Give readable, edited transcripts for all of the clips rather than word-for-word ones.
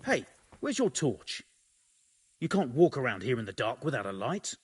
Hey, where's your torch? You can't walk around here in the dark without a light.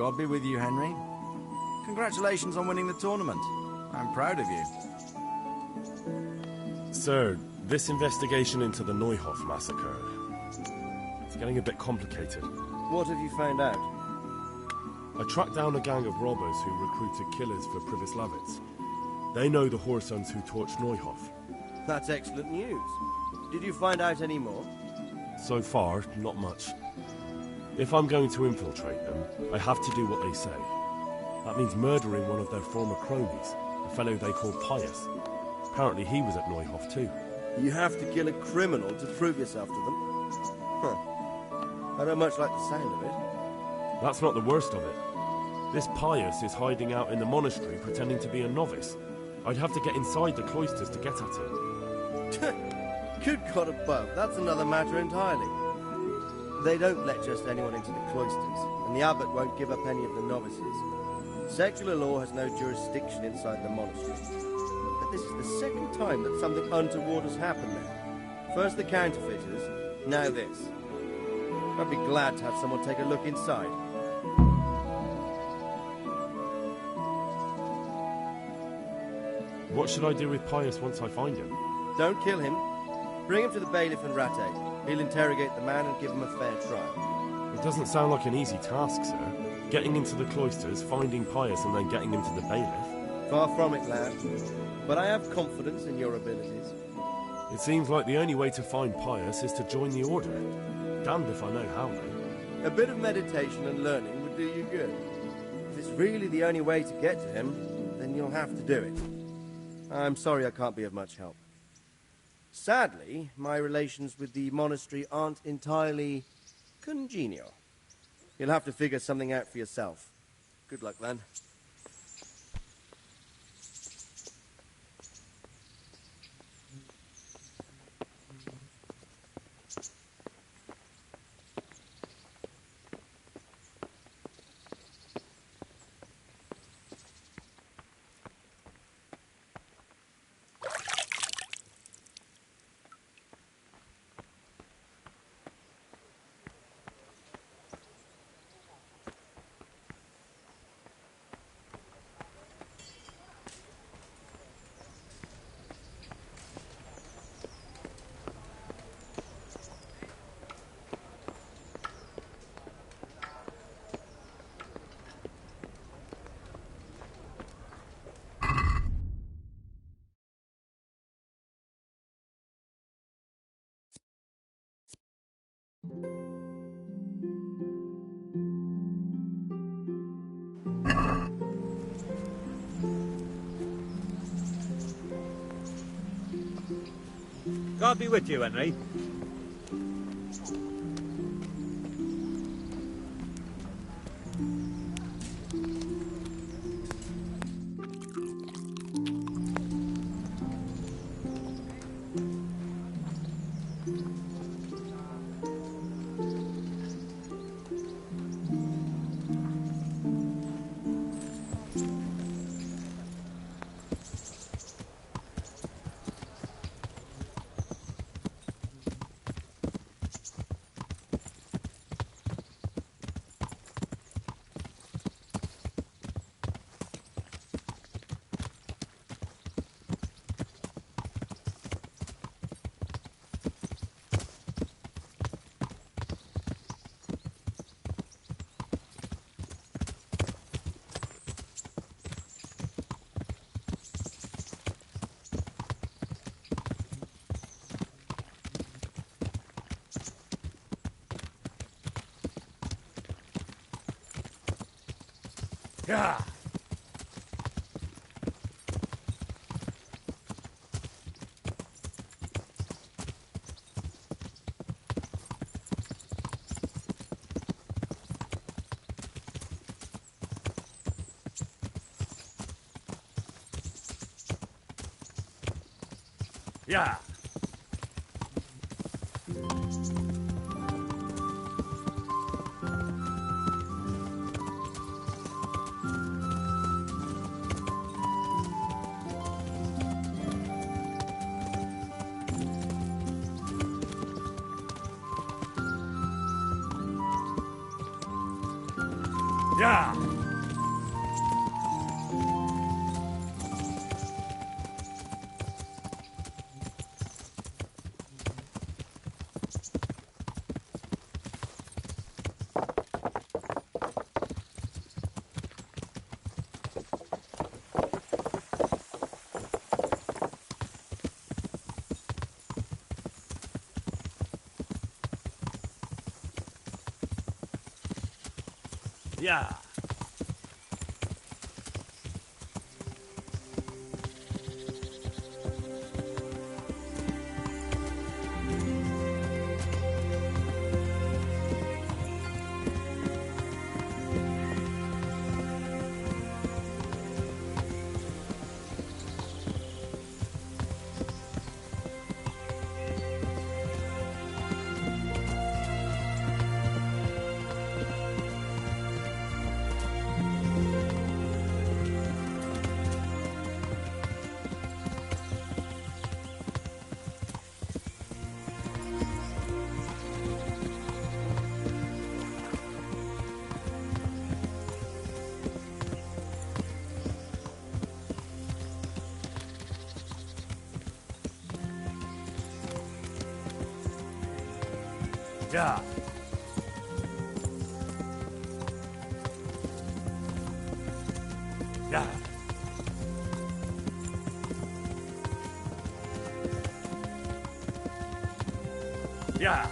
God be with you, Henry. Congratulations on winning the tournament. I'm proud of you. Sir, this investigation into the Neuhoff massacre, it's getting a bit complicated. What have you found out? I tracked down a gang of robbers who recruited killers for Privislavitz. They know the Horsons who torched Neuhoff. That's excellent news. Did you find out any more? So far, not much. If I'm going to infiltrate them, I have to do what they say. That means murdering one of their former cronies, a fellow they call Pius. Apparently he was at Neuhoff too. You have to kill a criminal to prove yourself to them? Huh. I don't much like the sound of it. That's not the worst of it. This Pius is hiding out in the monastery pretending to be a novice. I'd have to get inside the cloisters to get at him. Good God above, that's another matter entirely. They don't let just anyone into the cloisters, and the abbot won't give up any of the novices. Secular law has no jurisdiction inside the monastery. But this is the second time that something untoward has happened there. First the counterfeiters, now this. I'd be glad to have someone take a look inside. What should I do with Pius once I find him? Don't kill him. Bring him to the bailiff and Ratte. He'll interrogate the man and give him a fair trial. It doesn't sound like an easy task, sir. Getting into the cloisters, finding Pius, and then getting him to the bailiff. Far from it, lad. But I have confidence in your abilities. It seems like the only way to find Pius is to join the order. Damned if I know how, though. A bit of meditation and learning would do you good. If it's really the only way to get to him, then you'll have to do it. I'm sorry I can't be of much help. Sadly, my relations with the monastery aren't entirely congenial. You'll have to figure something out for yourself. Good luck, then. God be with you, Henry. Yeah. Yeah. Yeah. Yeah. Yeah. Yeah. Yeah.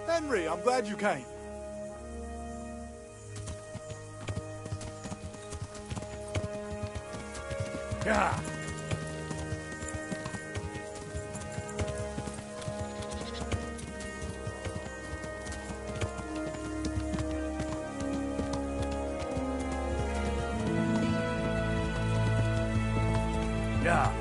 Henry, I'm glad you came. Yeah. Yeah.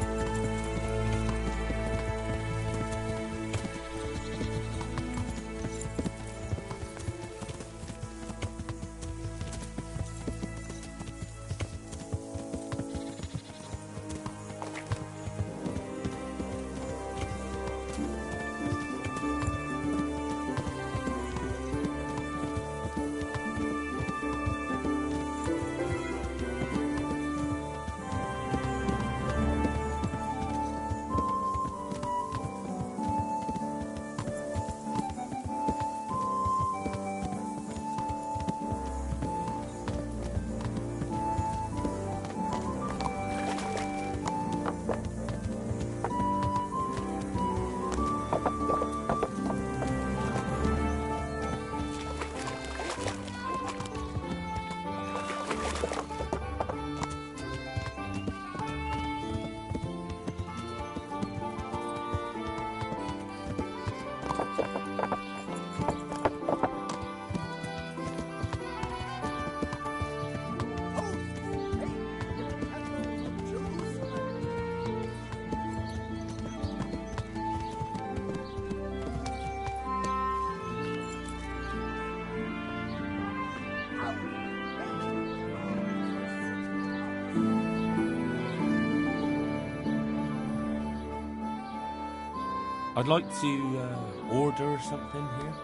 I'd like to order something here.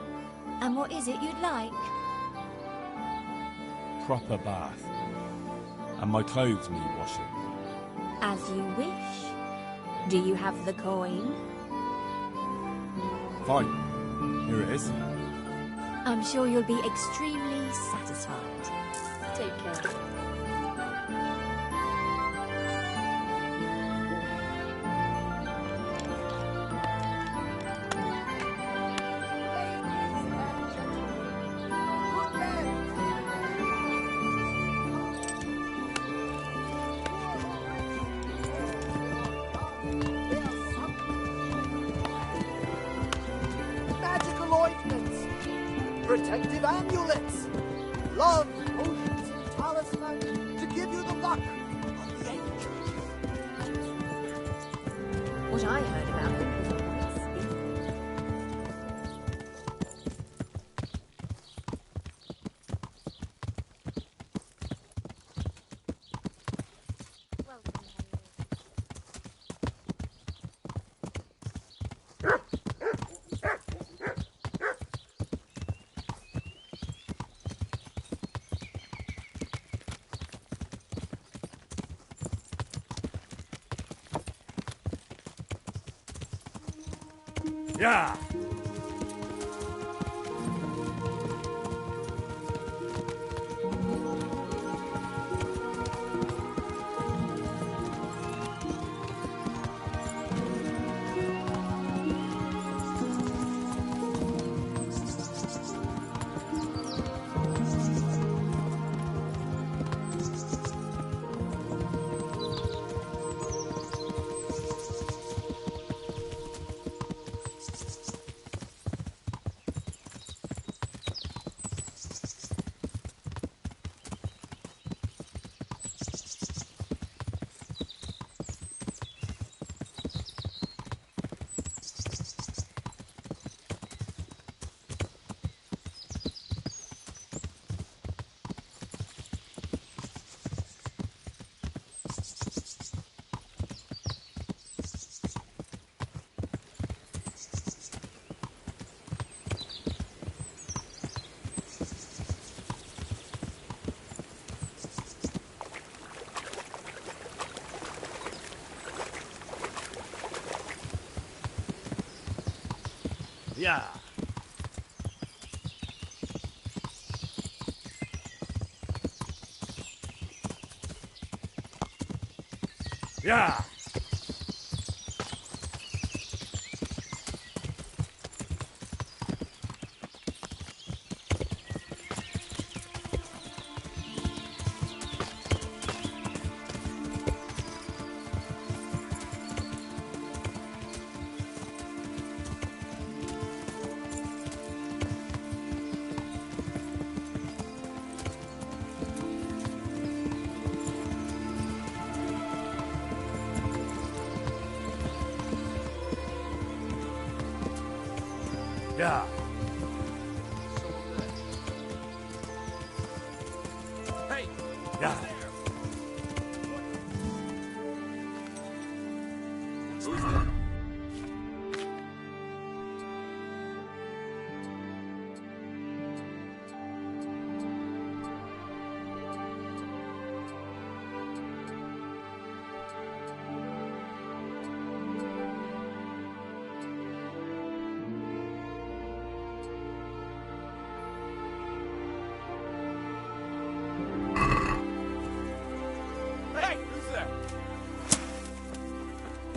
And what is it you'd like? Proper bath. And my clothes need washing. As you wish. Do you have the coin? Fine. Here it is. I'm sure you'll be extremely satisfied. Take care. Magical ointments, protective amulets, love potions and talismans to give you the luck of the angels. What I heard about them was always Welcome, Yeah! Yeah! Yeah! Yeah! Hey! Yeah! Who's there? Hey! Who's there?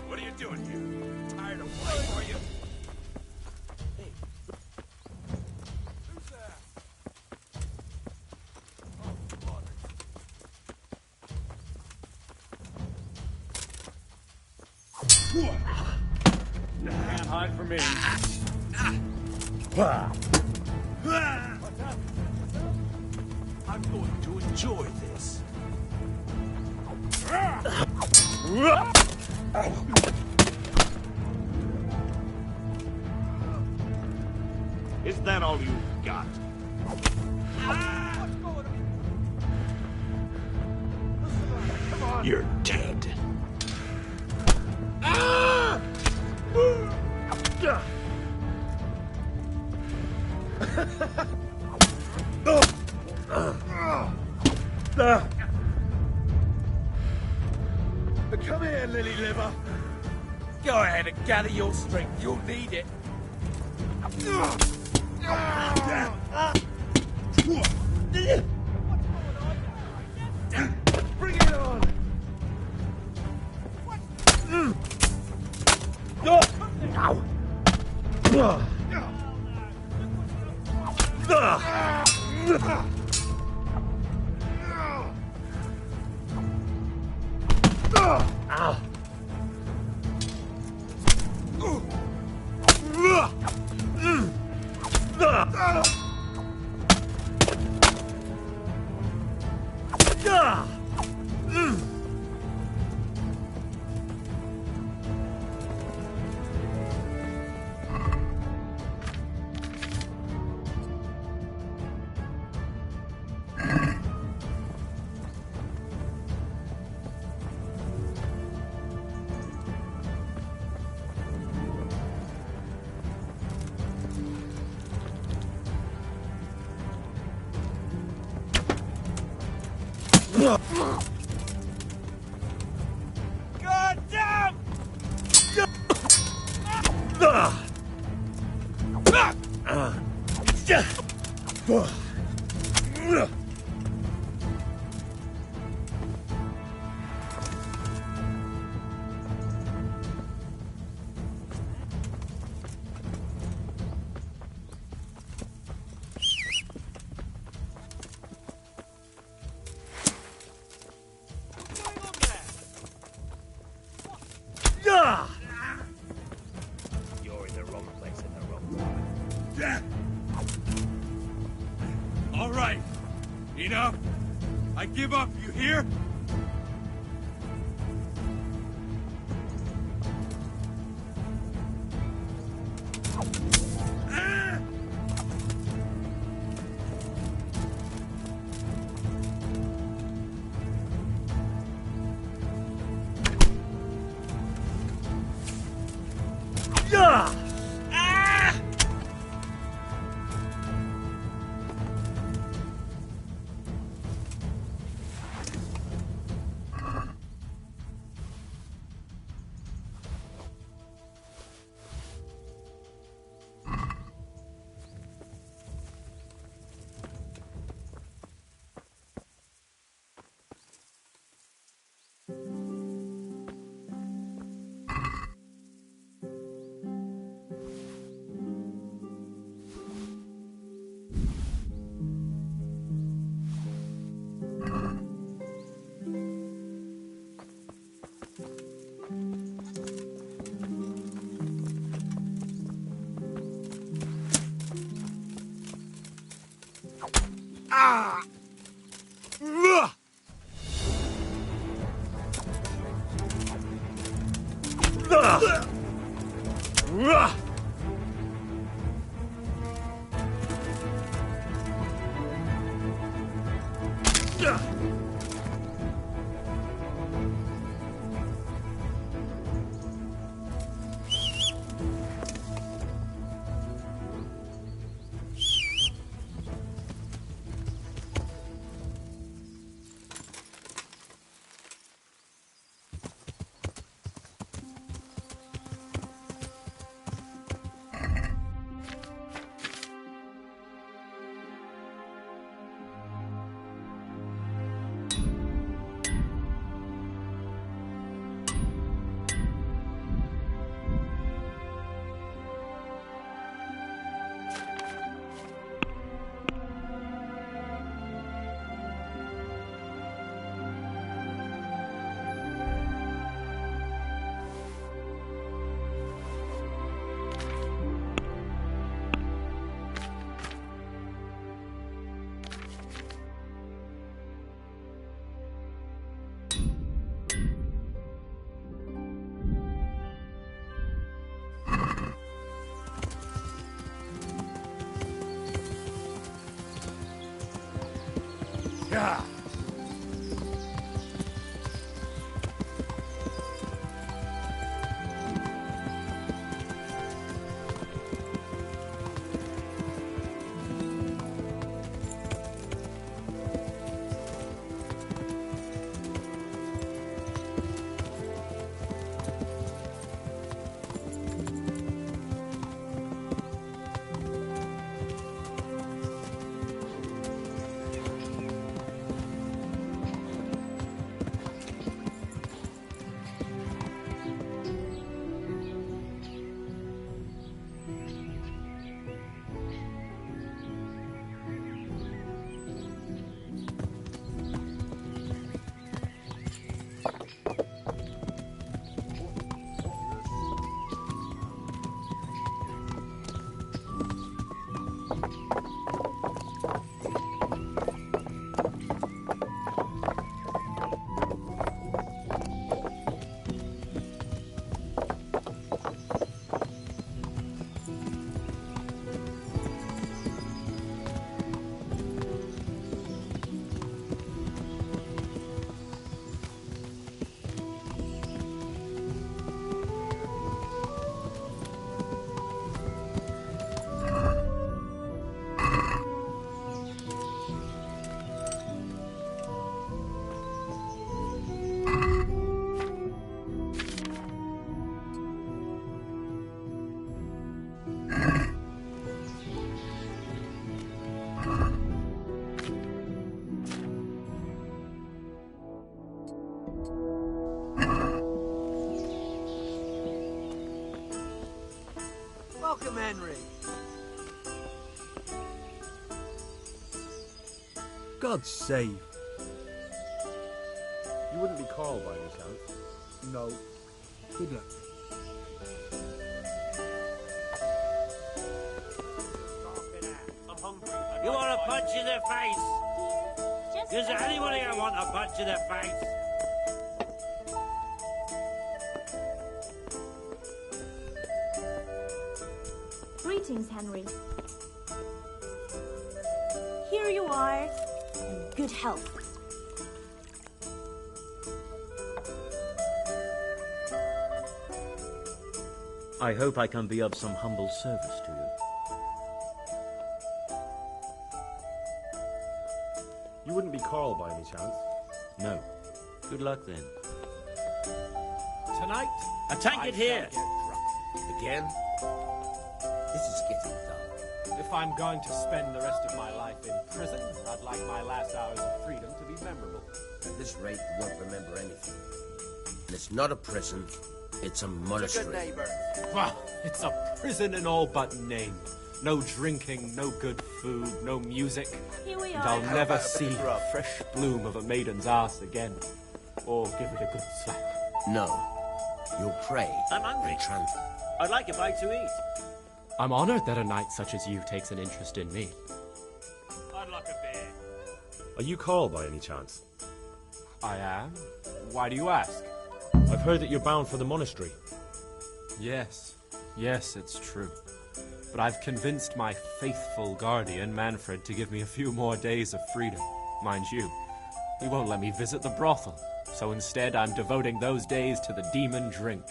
What are you doing here? Tired of waiting for you? Hey. Who's there? Oh, water. Can't hide from me. I'm going to enjoy this. Is that all you've got? You're dead. lily liver. Go ahead and gather your strength. You'll need it. Bring it on. God damn! You're in the wrong place at the wrong time. All right. Enough. I give up. You hear? Welcome, Henry. God's sake. You wouldn't be Carl by any chance? No. Good luck. I'm hungry. You want a punch in the face? Is there anybody I want a punch in the face? Greetings, Henry. Here you are, in good health. I hope I can be of some humble service to you. You wouldn't be Carl by any chance? No. Good luck then. Tonight, A tankard here! Again? This is getting dull. If I'm going to spend the rest of my life in prison, I'd like my last hours of freedom to be memorable. At this rate, you won't remember anything. And it's not a prison, it's a monastery. Good neighbor. Well, it's a prison in all but name. No drinking, no good food, no music. Here we And are. I'll never see the fresh bloom of a maiden's ass again. Or give it a good slap. No. You'll pray I'm hungry. and trample. I'd like a bite to eat. I'm honored that a knight such as you takes an interest in me. I'd like a beer. Are you Carl by any chance? I am? Why do you ask? I've heard that you're bound for the monastery. Yes, it's true. But I've convinced my faithful guardian, Manfred, to give me a few more days of freedom. Mind you, he won't let me visit the brothel, so instead I'm devoting those days to the demon drink.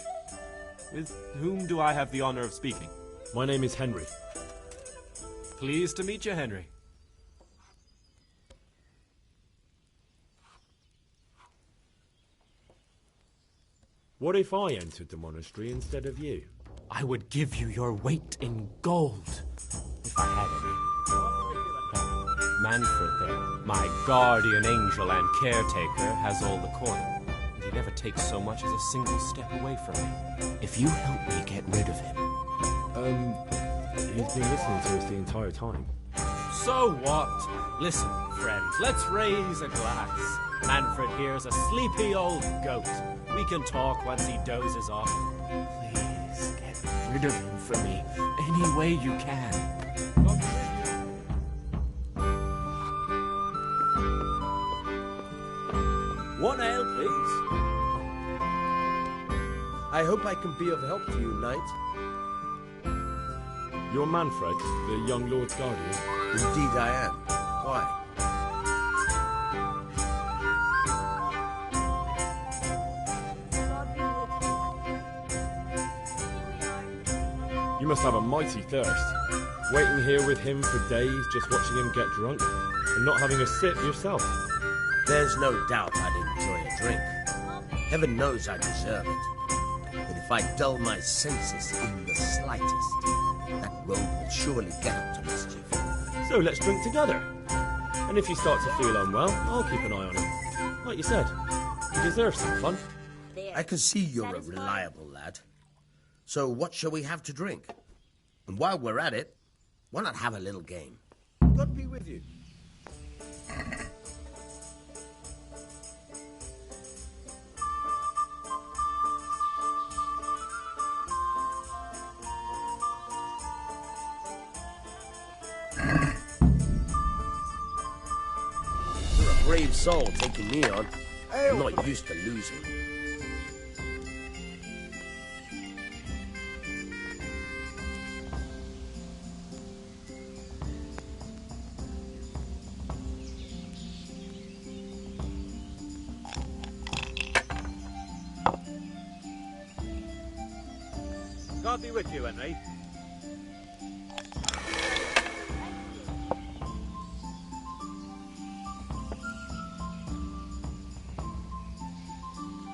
With whom do I have the honor of speaking? My name is Henry. Pleased to meet you, Henry. What if I entered the monastery instead of you? I would give you your weight in gold, if I had any. Manfred there, my guardian angel and caretaker, has all the coin, and he never takes so much as a single step away from me. If you help me get rid of him... He's been listening to us the entire time. So what? Listen, friends, let's raise a glass. Manfred here's a sleepy old goat. We can talk once he dozes off. Please, get rid of him for me, any way you can. One ale, please. I hope I can be of help to you, knight. You're Manfred, the young lord's guardian. Indeed I am. Why? You must have a mighty thirst. Waiting here with him for days, just watching him get drunk, and not having a sip yourself. There's no doubt I'd enjoy a drink. Heaven knows I deserve it. But if I dull my senses in the slightest, that rogue will surely get up to mischief. So let's drink together. And if you start to feel unwell, I'll keep an eye on him. Like you said, he deserves some fun. I can see you're a reliable lad. So what shall we have to drink? And while we're at it, why not have a little game? God be with you. You're a brave soul taking me on. I'm Ale. not used to losing. God be with you, Henry.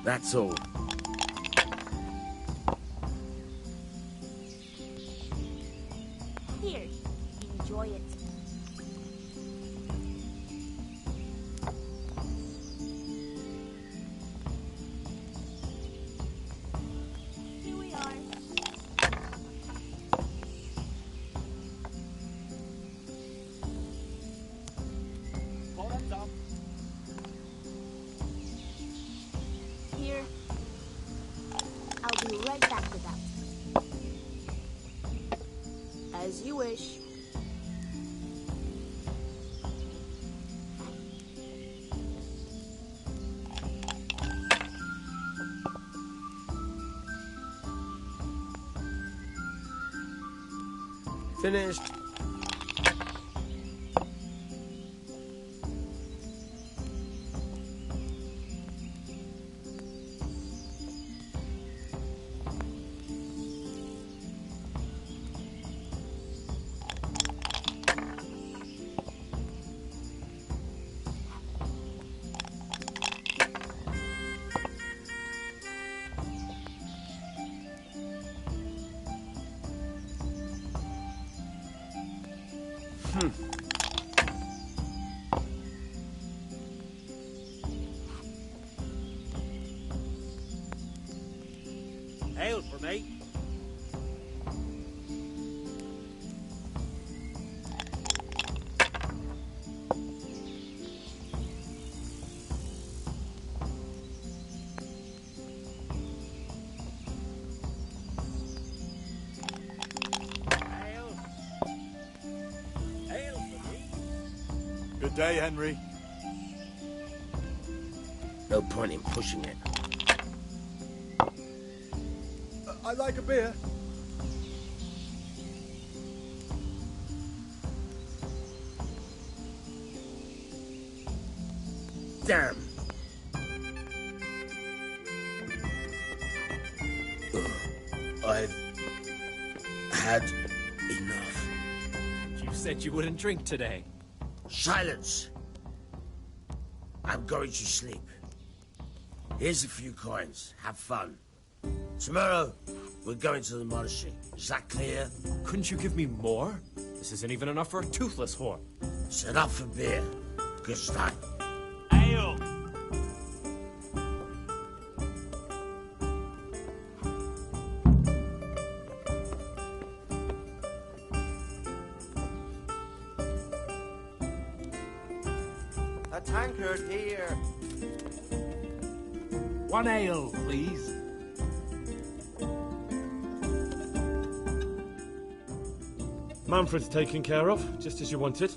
That's all. Here, enjoy it. Here we are. As you wish. Finished. Ale for me. Ale for me. Good day, Henry. No point in pushing it. I like a beer. Damn. I've had enough. You said you wouldn't drink today. Silence. I'm going to sleep. Here's a few coins. Have fun. Tomorrow, we're going to the monastery. Is that clear? Couldn't you give me more? This isn't even enough for a toothless whore. Set up for beer. Good start. Ale. A tankard here. One ale, please. Manfred's taken care of, just as you wanted.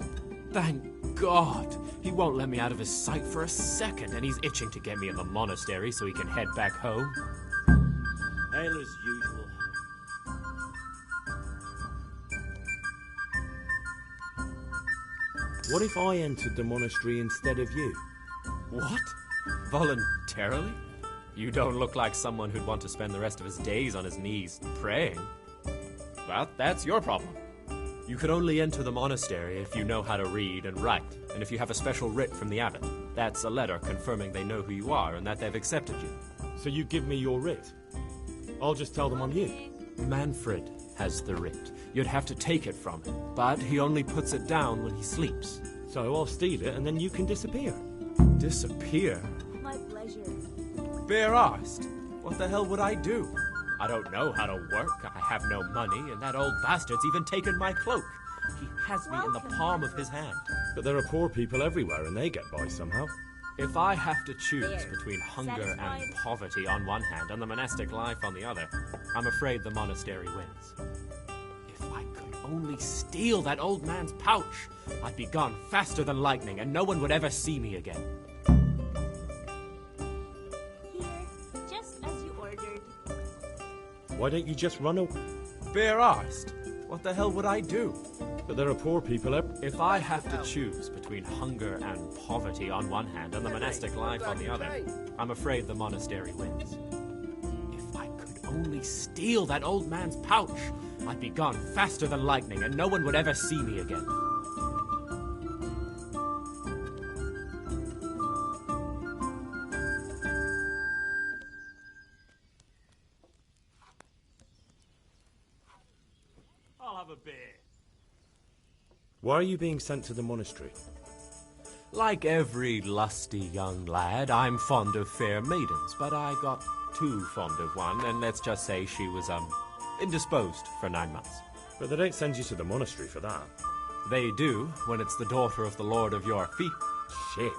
Thank God. He won't let me out of his sight for a second, and he's itching to get me in the monastery so he can head back home. Ale as usual. What if I entered the monastery instead of you? What? Voluntarily? You don't look like someone who'd want to spend the rest of his days on his knees praying. Well, that's your problem. You could only enter the monastery if you know how to read and write, and if you have a special writ from the abbot. That's a letter confirming they know who you are and that they've accepted you. So you give me your writ? I'll just tell them I'm you. Manfred has the writ. You'd have to take it from him, but he only puts it down when he sleeps. So I'll steal it and then you can disappear. Disappear? My pleasure. Bare arsed. What the hell would I do? I don't know how to work, I have no money, and that old bastard's even taken my cloak. He has me in the palm of his hand. But there are poor people everywhere and they get by somehow. If I have to choose between hunger and poverty on one hand and the monastic life on the other, I'm afraid the monastery wins. If I could only steal that old man's pouch, I'd be gone faster than lightning and no one would ever see me again. Why don't you just run away? Bare arsed. What the hell would I do? But there are poor people If I have to choose between hunger and poverty on one hand and the monastic life on the other, I'm afraid the monastery wins. If I could only steal that old man's pouch, I'd be gone faster than lightning and no one would ever see me again. Why are you being sent to the monastery? Like every lusty young lad, I'm fond of fair maidens, but I got too fond of one, and let's just say she was, indisposed for 9 months. But they don't send you to the monastery for that. They do, when it's the daughter of the Lord of your feet. Shit.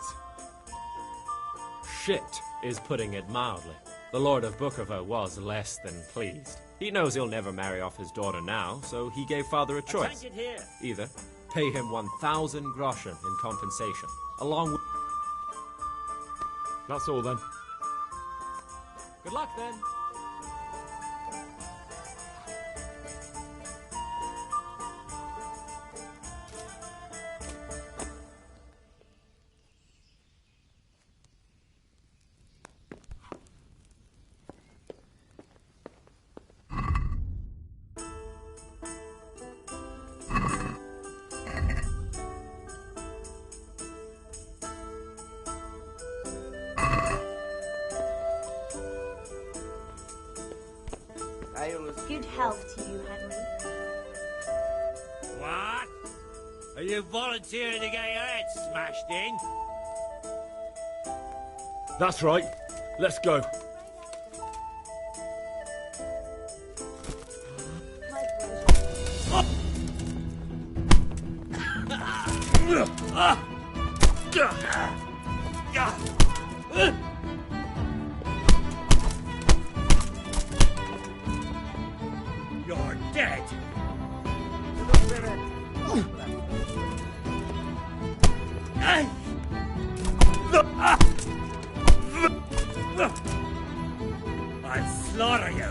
Shit is putting it mildly. The Lord of Bookerva was less than pleased. He knows he'll never marry off his daughter now, so he gave father a choice. Take it here. Either pay him 1,000 groschen in compensation, along with... That's all then. Good luck then. Good health to you, Henry. What? Are you volunteering to get your head smashed in? That's right. Let's go. You're dead. I'll slaughter you.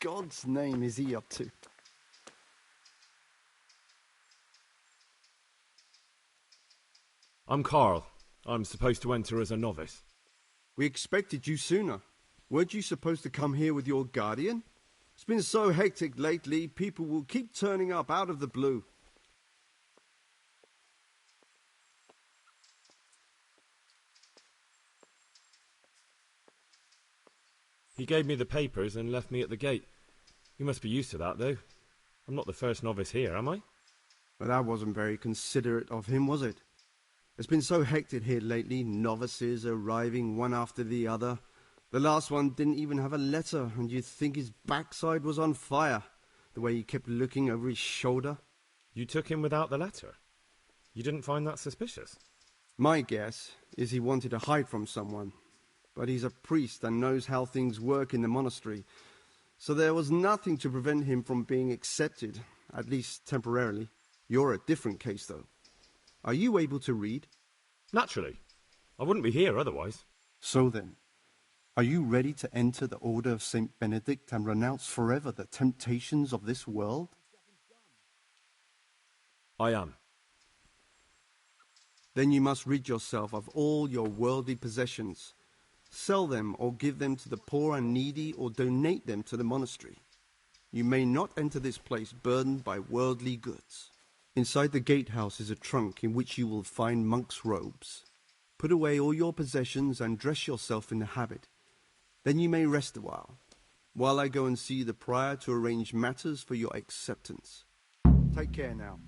God's name is he up to? I'm Carl. I'm supposed to enter as a novice. We expected you sooner. Weren't you supposed to come here with your guardian? It's been so hectic lately, people will keep turning up out of the blue. He gave me the papers and left me at the gate. You must be used to that, though. I'm not the first novice here, am I? But that wasn't very considerate of him, was it? It's been so hectic here lately, novices arriving one after the other. The last one didn't even have a letter, and you'd think his backside was on fire, the way he kept looking over his shoulder. You took him without the letter? You didn't find that suspicious? My guess is he wanted to hide from someone. But he's a priest and knows how things work in the monastery, so there was nothing to prevent him from being accepted, at least temporarily. You're a different case, though. Are you able to read? Naturally. I wouldn't be here otherwise. So then, are you ready to enter the Order of St. Benedict and renounce forever the temptations of this world? I am. Then you must rid yourself of all your worldly possessions. Sell them or give them to the poor and needy or donate them to the monastery. You may not enter this place burdened by worldly goods. Inside the gatehouse is a trunk in which you will find monk's robes. Put away all your possessions and dress yourself in the habit. Then you may rest a while I go and see the prior to arrange matters for your acceptance. Take care now.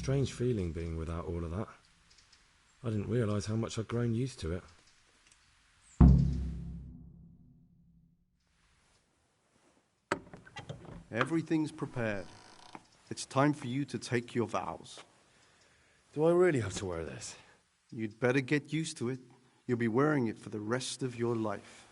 Strange feeling being without all of that. I didn't realise how much I'd grown used to it. Everything's prepared. It's time for you to take your vows. Do I really have to wear this? You'd better get used to it. You'll be wearing it for the rest of your life.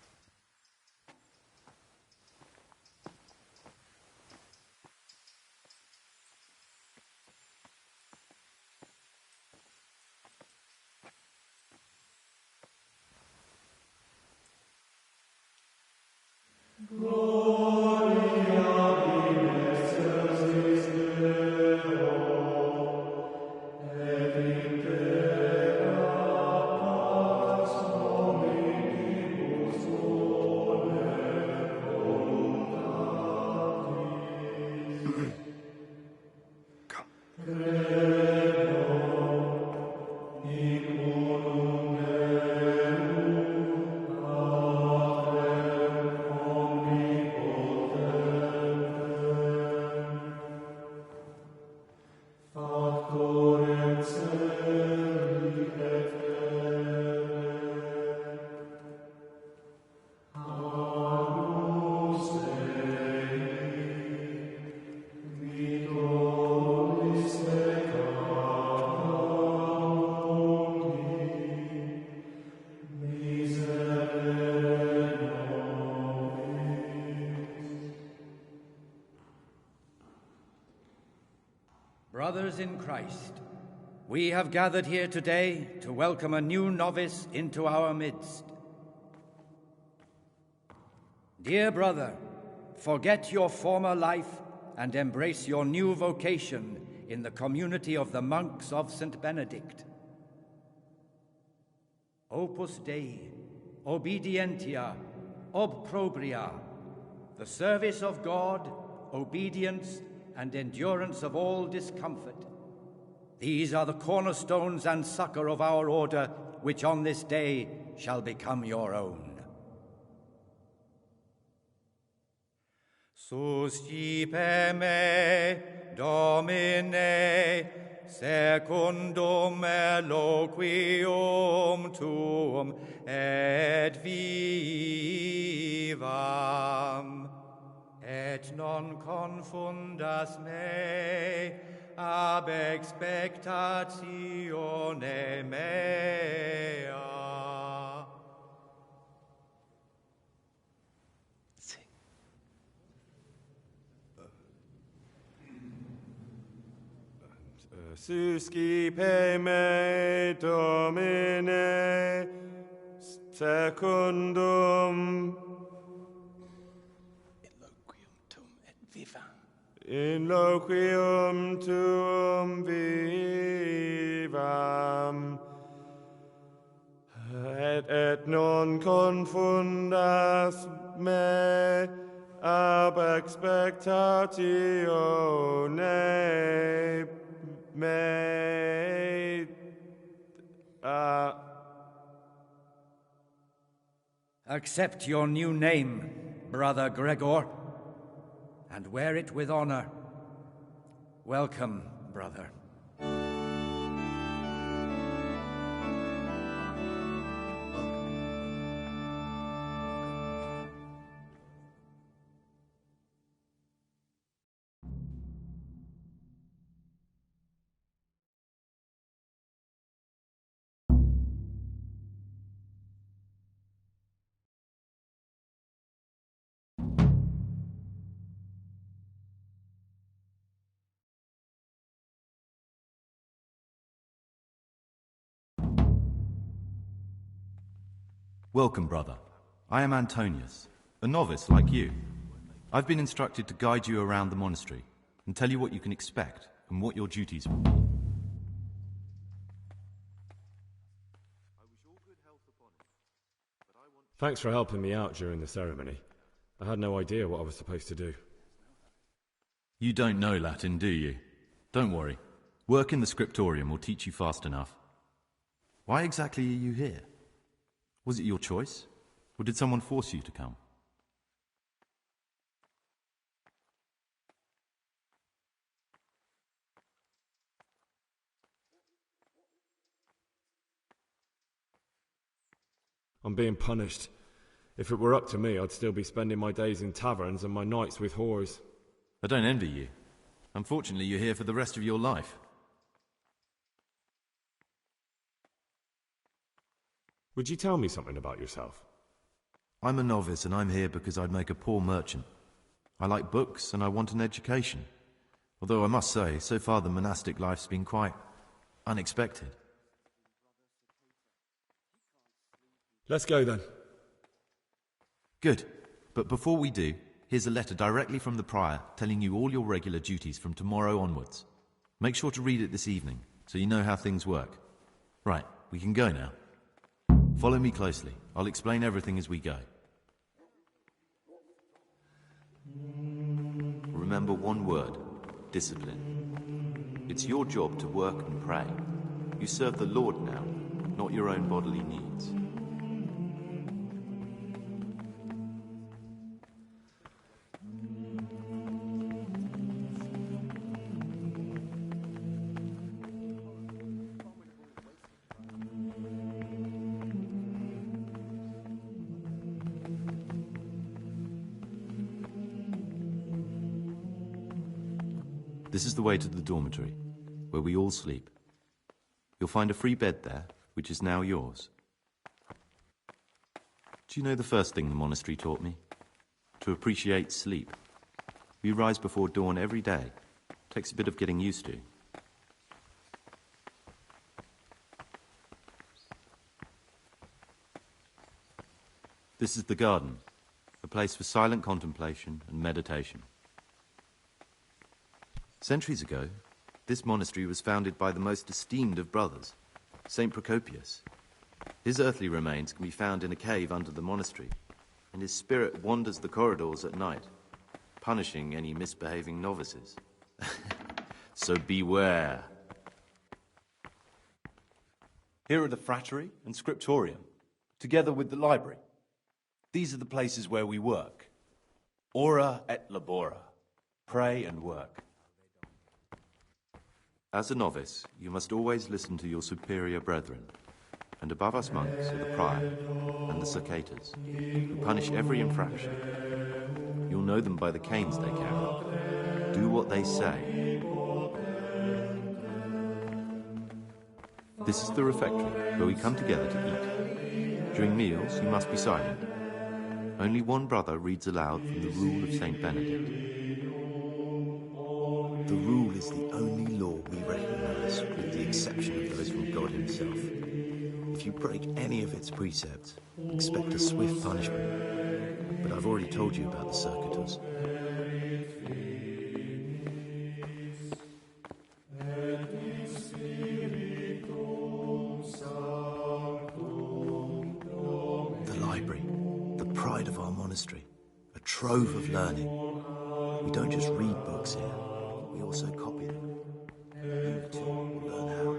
Brothers in Christ, we have gathered here today to welcome a new novice into our midst. Dear brother, forget your former life and embrace your new vocation in the community of the monks of St. Benedict. Opus Dei, obedientia, obprobria, the service of God, obedience, and endurance of all discomfort. These are the cornerstones and succor of our order, which on this day shall become your own. Suscipe me, Domine, secundum eloquium tuum et vivam, et non confundas me ab expectatione mea. Suscipe me, Domine, secundum in loquium tuum vivam, et non confundas me ab expectatione mea. Accept your new name, Brother Gregor, and wear it with honor. Welcome, brother. Welcome, brother. I am Antonius, a novice like you. I've been instructed to guide you around the monastery and tell you what you can expect and what your duties will be. Thanks for helping me out during the ceremony. I had no idea what I was supposed to do. You don't know Latin, do you? Don't worry. Work in the scriptorium will teach you fast enough. Why exactly are you here? Was it your choice? Or did someone force you to come? I'm being punished. If it were up to me, I'd still be spending my days in taverns and my nights with whores. I don't envy you. Unfortunately, you're here for the rest of your life. Would you tell me something about yourself? I'm a novice and I'm here because I'd make a poor merchant. I like books and I want an education. Although I must say, so far the monastic life's been quite unexpected. Let's go then. Good. But before we do, here's a letter directly from the prior telling you all your regular duties from tomorrow onwards. Make sure to read it this evening so you know how things work. Right, we can go now. Follow me closely. I'll explain everything as we go. Remember one word: discipline. It's your job to work and pray. You serve the Lord now, not your own bodily needs. This is the way to the dormitory, where we all sleep. You'll find a free bed there, which is now yours. Do you know the first thing the monastery taught me? To appreciate sleep. We rise before dawn every day. Takes a bit of getting used to. This is the garden, a place for silent contemplation and meditation. Centuries ago, This monastery was founded by the most esteemed of brothers, Saint Procopius. His earthly remains can be found in a cave under the monastery, and his spirit wanders the corridors at night, punishing any misbehaving novices. So beware. Here are the frattery and scriptorium, together with the library. These are the places where we work. Ora et labora. Pray and work. As a novice, you must always listen to your superior brethren, and above us monks are the prior and the circators, who punish every infraction. You'll know them by the canes they carry. Do what they say. This is the refectory, where we come together to eat. During meals, you must be silent. Only one brother reads aloud from the Rule of Saint Benedict. The Rule is the only law we recognize, with the exception of those from God himself. If you break any of its precepts, expect a swift punishment. But I've already told you about the circuitous. The library, the pride of our monastery, a trove of learning. We don't just read books here, we also copy them. You too will learn how.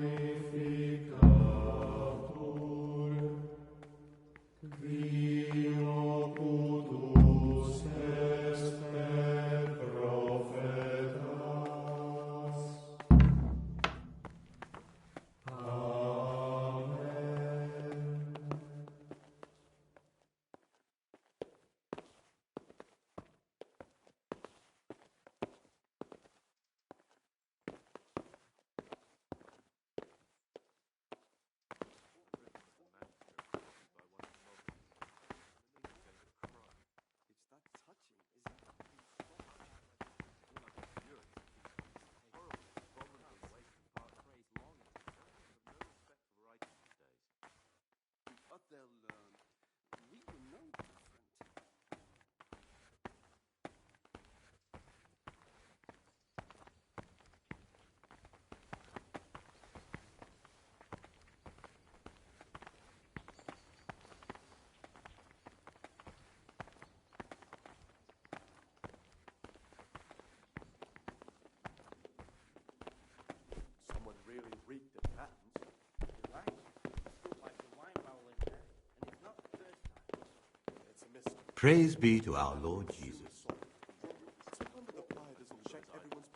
Someone really reeked at patents. You're right. Still like the wine barrel in there, and it's not the first time. It's a mystery. Praise be to our Lord Jesus. Check everyone's